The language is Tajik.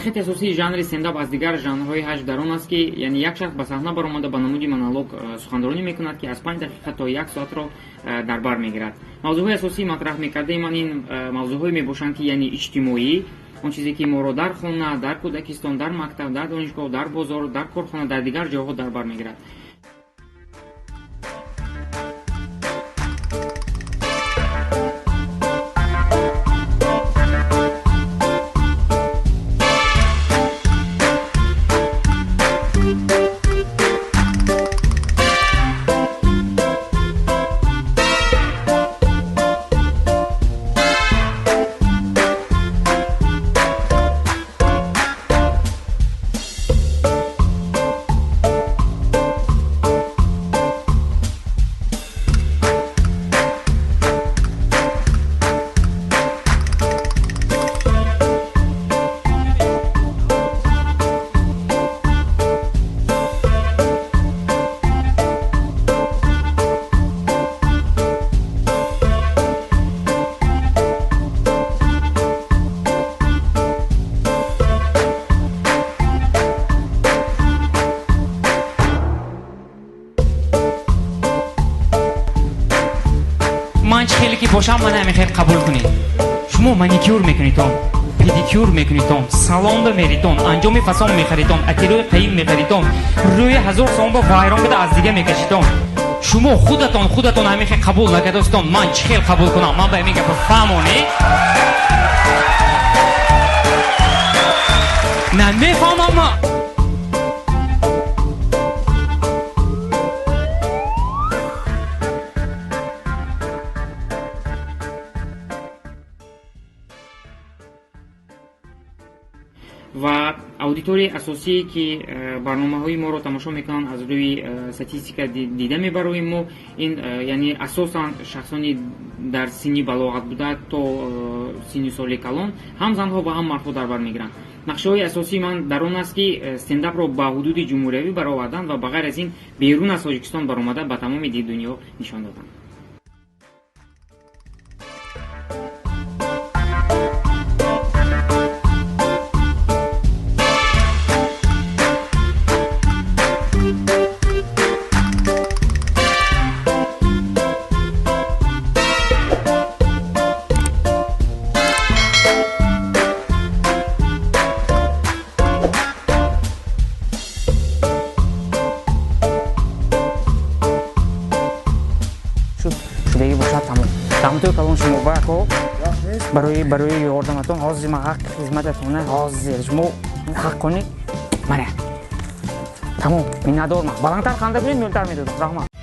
خط اساسی ژانر استنداپ از دیگر ژانرهای حجو در آن است که یعنی یک شخص به صحنه برآمده با نمود مونولوگ سخنرانی میکند که از 5 دقیقه تا 1 ساعت را در بر میگیرد. موضوع اساسی مطرح میکرده من این موضوعهای میباشند که یعنی اجتماعی، اون چیزی که ما رو در خانه، در کودکستان، در مکتب، در دانشگاه، در بازار، در کارخانه، در دیگر جاها در بر میگیرد. باشم من نمیخواد قبول کنید. شما مانیکیور میکنیدون، پدیکیور میکنیدون، سالن میریدون، انجام فسان میخریدون، اطلاع قیم میخریدون، روی 1000 سوم با وایران بده از دیگه میکشیدون. شما خودتون همیشه قبول نکردستون. من چخیل قبول کنم؟ من به میگم فهمونی؟ نه میفهمم. و аудиторияи асосие ки барномаҳои моро тамошо мекунанд аз рӯи статистика дида мебароем мо ин яъне асосан шахсони дар синни балоғат буда то синни соли калон ҳам занҳо ва ҳам мардҳо дар бар мегиранд. нақшаҳои асосии ман дар он аст ки стендапро ба ҳудуди ҷумҳуриявӣ баровардан ва ба ғайр аз ин берун аз тоҷикистон баромада ба тамоми дунё нишон додан. کلان شما باکو برای یاردمتون حاضر ما حق خدمتتونه حاضر شما حق کنید منه تمام این ندارم بلندتر خنده کنید میلتر میدادم رحمت